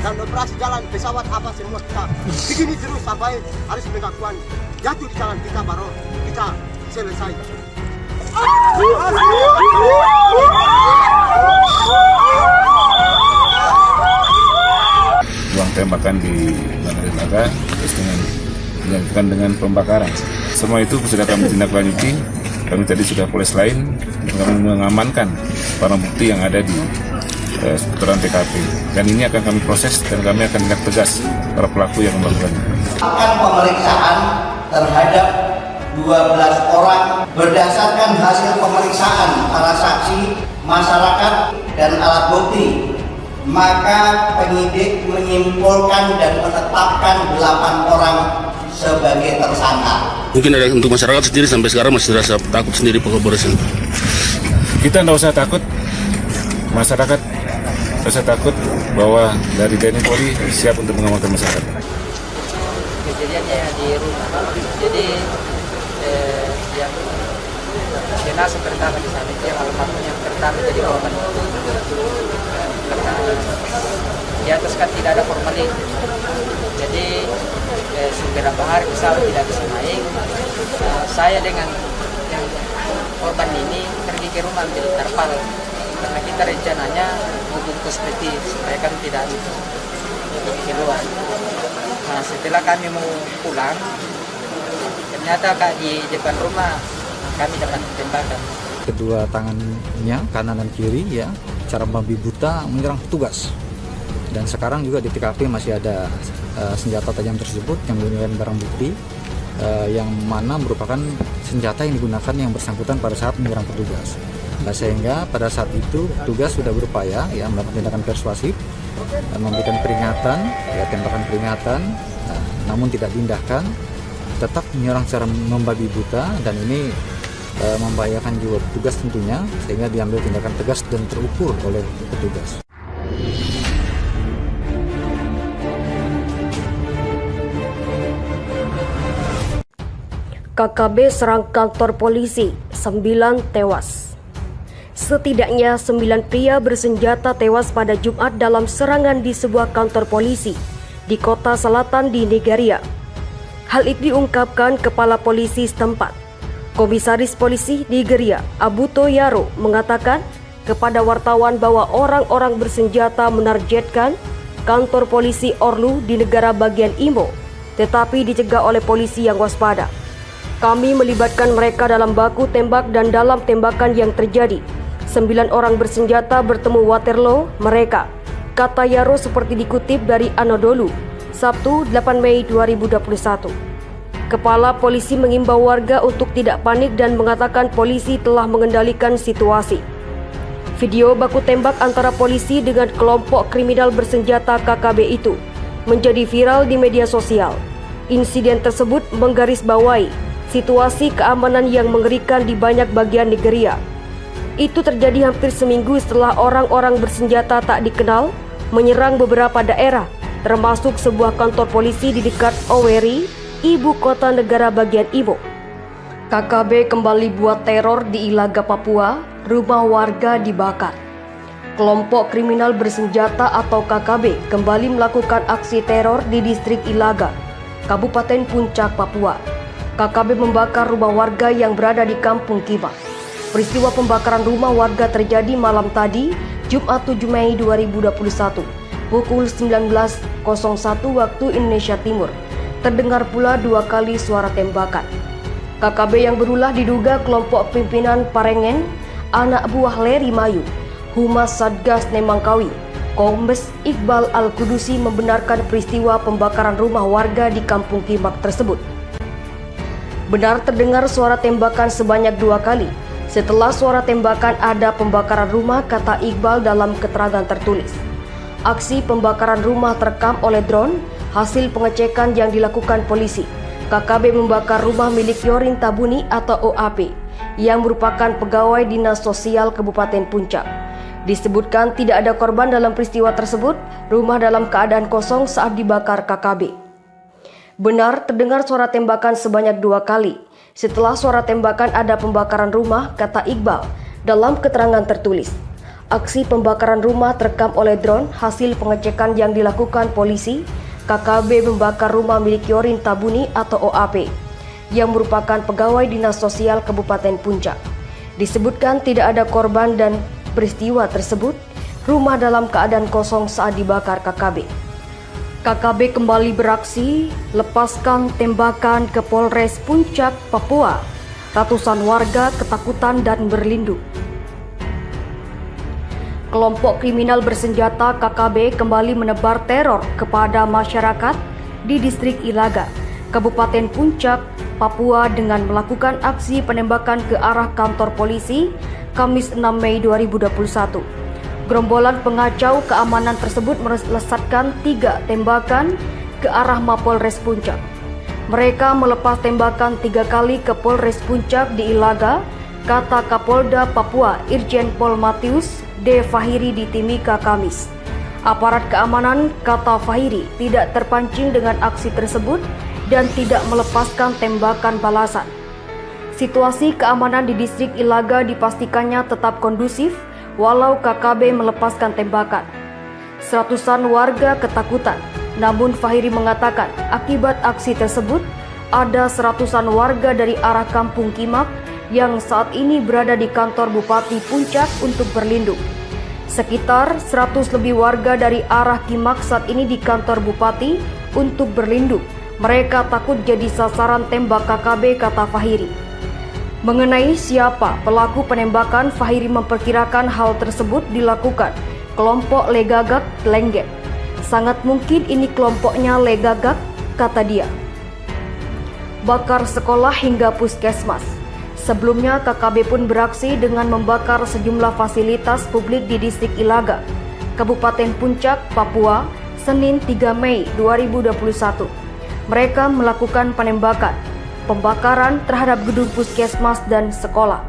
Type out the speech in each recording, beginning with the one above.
dan operasi jalan pesawat apa semua kita begini terus sampai harus pengakuan jatuh di tangan kita baru kita selesai. Ruang tembakan di Ilaga terus dilanjutkan dengan pembakaran. Semua itu sudah kami tindaklanjuti. Kami tadi sudah polis lain kami mengamankan barang bukti yang ada di seputaran TKP. Dan ini akan kami proses dan kami akan tindak tegas para pelaku yang melakukannya. Akan pemeriksaan terhadap 12 orang berdasarkan hasil pemeriksaan para saksi, masyarakat, dan alat bukti. Maka penyidik menyimpulkan dan menetapkan 8 orang sebagai tersangka. Mungkin ada untuk masyarakat sendiri sampai sekarang masih rasa takut sendiri pengobatan. Kita tidak usah takut, masyarakat rasa takut bahwa dari TNI Polri siap untuk mengamankan masyarakat. Kejadiannya di rumah, jadi yang jenazah pertama di sana itu yang almarhum yang pertama jadi korban. Karena di atas kan tidak ada formalin, jadi beberapa hari pesawat tidak bisa naik. Saya dengan yang korban ini pergi ke rumah ambil terpal karena kita rencananya mau bungkus peti supaya kan tidak keluar. Nah, setelah kami mau pulang, ternyata di depan rumah kami dapat tembakan. Kedua tangannya kanan dan kiri ya, cara membabi buta menyerang petugas. Dan sekarang juga di TKP masih ada senjata tajam tersebut yang merupakan barang bukti yang mana merupakan senjata yang digunakan yang bersangkutan pada saat menyerang petugas. Nah, sehingga pada saat itu petugas sudah berupaya ya melakukan tindakan persuasif, memberikan peringatan, ya tembakan peringatan, namun tidak diindahkan, tetap menyerang secara membabi buta dan ini membahayakan jiwa petugas tentunya, sehingga diambil tindakan tegas dan terukur oleh petugas. KKB serang kantor polisi, 9 tewas. Setidaknya 9 pria bersenjata tewas pada Jumat dalam serangan di sebuah kantor polisi di kota selatan di Nigeria. Hal itu diungkapkan Kepala Polisi setempat. Komisaris Polisi Nigeria, Abuto Yaro, mengatakan kepada wartawan bahwa orang-orang bersenjata menargetkan kantor polisi Orlu di negara bagian Imo, tetapi dicegah oleh polisi yang waspada. Kami melibatkan mereka dalam baku tembak dan dalam tembakan yang terjadi. 9 orang bersenjata bertemu Waterloo mereka, kata Yaro seperti dikutip dari Anadolu, Sabtu 8 Mei 2021. Kepala polisi mengimbau warga untuk tidak panik dan mengatakan polisi telah mengendalikan situasi. Video baku tembak antara polisi dengan kelompok kriminal bersenjata KKB itu menjadi viral di media sosial. Insiden tersebut menggarisbawahi situasi keamanan yang mengerikan di banyak bagian Nigeria. Itu terjadi hampir seminggu setelah orang-orang bersenjata tak dikenal menyerang beberapa daerah, termasuk sebuah kantor polisi di dekat Owerri, ibu kota negara bagian Imo. KKB kembali buat teror di Ilaga, Papua, rumah warga dibakar. Kelompok kriminal bersenjata atau KKB kembali melakukan aksi teror di distrik Ilaga, Kabupaten Puncak, Papua. KKB membakar rumah warga yang berada di Kampung Kima. Peristiwa pembakaran rumah warga terjadi malam tadi, Jumat 7 Mei 2021, pukul 19.01 waktu Indonesia Timur. Terdengar pula 2 kali suara tembakan. KKB yang berulah diduga kelompok pimpinan Parengen, anak buah Leri Mayu, Humas Satgas Nemangkawi, Kombes Iqbal Al-Kudusi membenarkan peristiwa pembakaran rumah warga di Kampung Kimak tersebut. Benar terdengar suara tembakan sebanyak 2 kali. Setelah suara tembakan ada pembakaran rumah, kata Iqbal dalam keterangan tertulis. Aksi pembakaran rumah terekam oleh drone, hasil pengecekan yang dilakukan polisi. KKB membakar rumah milik Yorin Tabuni atau OAP, yang merupakan pegawai Dinas Sosial Kabupaten Puncak. Disebutkan tidak ada korban dalam peristiwa tersebut, rumah dalam keadaan kosong saat dibakar KKB. Benar terdengar suara tembakan sebanyak 2 kali. Setelah suara tembakan ada pembakaran rumah, kata Iqbal dalam keterangan tertulis. Aksi pembakaran rumah terekam oleh drone. Hasil pengecekan yang dilakukan polisi, KKB membakar rumah milik Yorin Tabuni atau OAP, yang merupakan pegawai Dinas Sosial Kabupaten Puncak. Disebutkan tidak ada korban dan peristiwa tersebut, rumah dalam keadaan kosong saat dibakar KKB. KKB kembali beraksi, lepaskan tembakan ke Polres Puncak, Papua. Ratusan warga ketakutan dan berlindung. Kelompok kriminal bersenjata KKB kembali menebar teror kepada masyarakat di distrik Ilaga, Kabupaten Puncak, Papua dengan melakukan aksi penembakan ke arah kantor polisi Kamis 6 Mei 2021. Gerombolan pengacau keamanan tersebut melesatkan 3 tembakan ke arah Mapolres Puncak. Mereka melepas tembakan 3 kali ke Polres Puncak di Ilaga, kata Kapolda Papua Irjen Pol Matius D. Fahiri di Timika Kamis. Aparat keamanan, kata Fahiri, tidak terpancing dengan aksi tersebut dan tidak melepaskan tembakan balasan. Situasi keamanan di distrik Ilaga dipastikannya tetap kondusif walau KKB melepaskan tembakan. Seratusan warga ketakutan, namun Fahiri mengatakan akibat aksi tersebut ada seratusan warga dari arah Kampung Kimak yang saat ini berada di kantor Bupati Puncak untuk berlindung. Sekitar 100 lebih warga dari arah Kimak saat ini di kantor Bupati untuk berlindung. Mereka takut jadi sasaran tembak KKB, kata Fahiri. Mengenai siapa pelaku penembakan, Fahiri memperkirakan hal tersebut dilakukan kelompok Legagak Lengget. Sangat mungkin ini kelompoknya Legagak, kata dia. Bakar sekolah hingga puskesmas. Sebelumnya KKB pun beraksi dengan membakar sejumlah fasilitas publik di distrik Ilaga, Kabupaten Puncak, Papua, Senin 3 Mei 2021. Mereka melakukan pembakaran terhadap gedung puskesmas dan sekolah.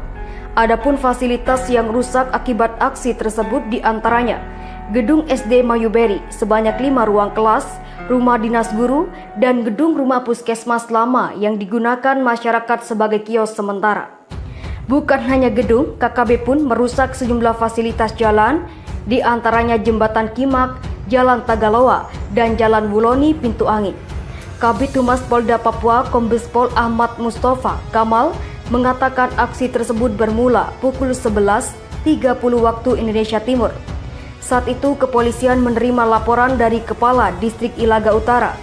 Adapun fasilitas yang rusak akibat aksi tersebut diantaranya gedung SD Mayuberi sebanyak 5 ruang kelas, rumah dinas guru, dan gedung rumah puskesmas lama yang digunakan masyarakat sebagai kios sementara. Bukan hanya gedung, KKB pun merusak sejumlah fasilitas jalan, di antaranya Jembatan Kimak, Jalan Tagaloa, dan Jalan Wuloni Pintu Angin. Kabid Humas Polda Papua Kombes Pol Ahmad Mustafa Kamal mengatakan aksi tersebut bermula pukul 11.30 waktu Indonesia Timur. Saat itu kepolisian menerima laporan dari Kepala Distrik Ilaga Utara,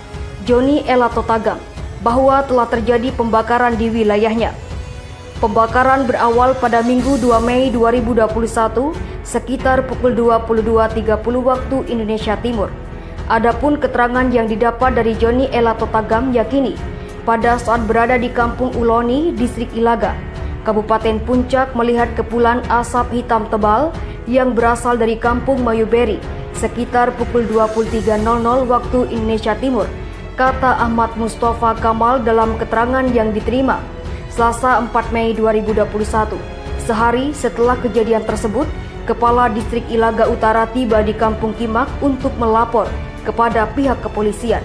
Joni Elatotagam, bahwa telah terjadi pembakaran di wilayahnya. Pembakaran berawal pada Minggu 2 Mei 2021 sekitar pukul 22.30 waktu Indonesia Timur. Adapun keterangan yang didapat dari Joni Elatotagam yakini pada saat berada di Kampung Uloni, Distrik Ilaga, Kabupaten Puncak melihat kepulan asap hitam tebal yang berasal dari Kampung Mayuberi sekitar pukul 23.00 waktu Indonesia Timur, kata Ahmad Mustafa Kamal dalam keterangan yang diterima Selasa 4 Mei 2021. Sehari setelah kejadian tersebut, Kepala Distrik Ilaga Utara tiba di Kampung Kimak untuk melapor kepada pihak kepolisian.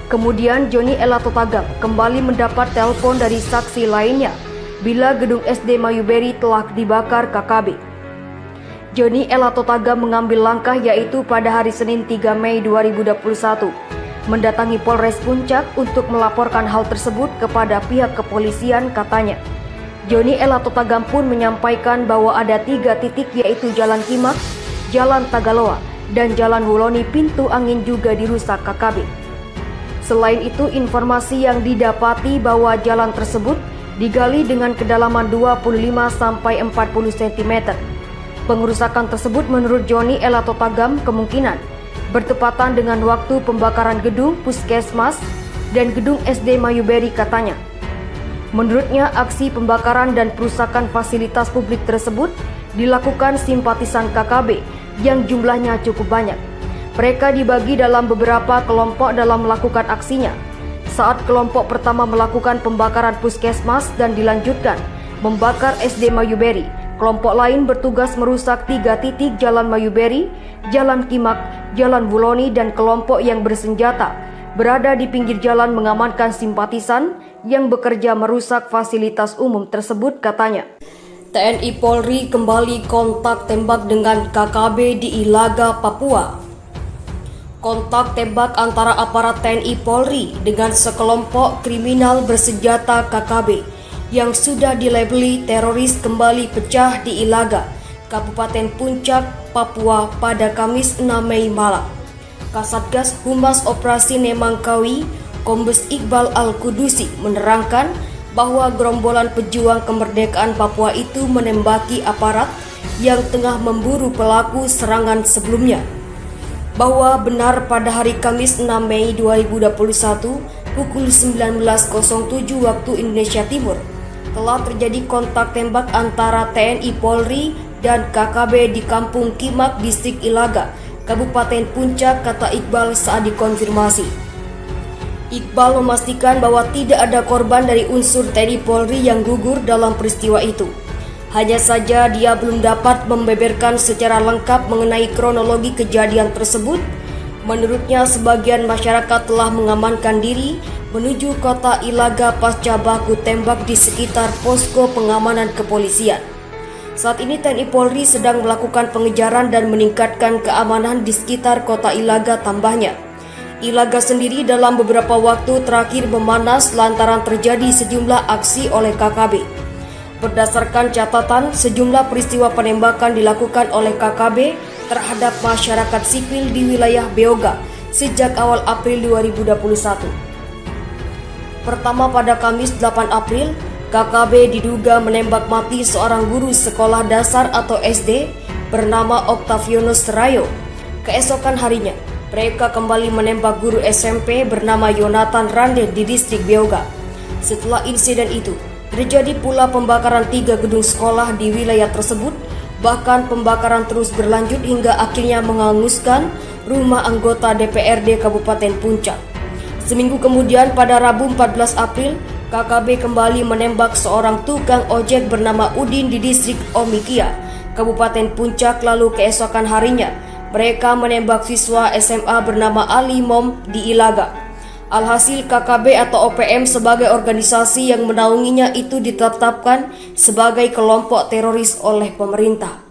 Kemudian Joni Elatotagam kembali mendapat telepon dari saksi lainnya bila gedung SD Mayuberi telah dibakar KKB. Joni Elatotagam mengambil langkah yaitu pada hari Senin 3 Mei 2021 mendatangi Polres Puncak untuk melaporkan hal tersebut kepada pihak kepolisian, katanya. Joni Elatotagam pun menyampaikan bahwa ada 3 titik yaitu Jalan Kimak, Jalan Tagaloa, dan Jalan Wuloni Pintu Angin juga dirusak KKB. Selain itu, informasi yang didapati bahwa jalan tersebut digali dengan kedalaman 25-40 cm. Pengerusakan tersebut menurut Joni Elatotagam kemungkinan bertepatan dengan waktu pembakaran gedung puskesmas dan gedung SD Mayuberi, katanya. Menurutnya, aksi pembakaran dan perusakan fasilitas publik tersebut dilakukan simpatisan KKB yang jumlahnya cukup banyak. Mereka dibagi dalam beberapa kelompok dalam melakukan aksinya. Saat kelompok pertama melakukan pembakaran puskesmas dan dilanjutkan membakar SD Mayuberi, kelompok lain bertugas merusak 3 titik Jalan Mayuberi, Jalan Kimak, Jalan Wuloni, dan kelompok yang bersenjata berada di pinggir jalan mengamankan simpatisan yang bekerja merusak fasilitas umum tersebut, katanya. TNI Polri kembali kontak tembak dengan KKB di Ilaga, Papua. Kontak tembak antara aparat TNI Polri dengan sekelompok kriminal bersenjata KKB yang sudah dilabeli teroris kembali pecah di Ilaga, Kabupaten Puncak, Papua pada Kamis 6 Mei malam. Kasatgas Humas Operasi Nemangkawi, Kombes Iqbal Al-Kudusi menerangkan bahwa gerombolan pejuang kemerdekaan Papua itu menembaki aparat yang tengah memburu pelaku serangan sebelumnya. Bahwa benar pada hari Kamis 6 Mei 2021 pukul 19.07 waktu Indonesia Timur telah terjadi kontak tembak antara TNI Polri dan KKB di Kampung Kimak, Distrik Ilaga, Kabupaten Puncak, kata Iqbal saat dikonfirmasi. Iqbal memastikan bahwa tidak ada korban dari unsur TNI Polri yang gugur dalam peristiwa itu. Hanya saja dia belum dapat membeberkan secara lengkap mengenai kronologi kejadian tersebut. Menurutnya sebagian masyarakat telah mengamankan diri menuju kota Ilaga pasca baku tembak di sekitar posko pengamanan kepolisian. Saat ini TNI Polri sedang melakukan pengejaran dan meningkatkan keamanan di sekitar kota Ilaga, tambahnya. Ilaga sendiri dalam beberapa waktu terakhir memanas lantaran terjadi sejumlah aksi oleh KKB. Berdasarkan catatan, sejumlah peristiwa penembakan dilakukan oleh KKB terhadap masyarakat sipil di wilayah Beoga sejak awal April 2021. Pertama pada Kamis 8 April, KKB diduga menembak mati seorang guru sekolah dasar atau SD bernama Octavionus Rayo. Keesokan harinya, mereka kembali menembak guru SMP bernama Yonatan Rande di distrik Beoga. Setelah insiden itu, terjadi pula pembakaran 3 gedung sekolah di wilayah tersebut. Bahkan pembakaran terus berlanjut hingga akhirnya menghanguskan rumah anggota DPRD Kabupaten Puncak. Seminggu kemudian pada Rabu 14 April, KKB kembali menembak seorang tukang ojek bernama Udin di distrik Omikia, Kabupaten Puncak. Lalu keesokan harinya, mereka menembak siswa SMA bernama Ali Mom di Ilaga. Alhasil KKB atau OPM sebagai organisasi yang menaunginya itu ditetapkan sebagai kelompok teroris oleh pemerintah.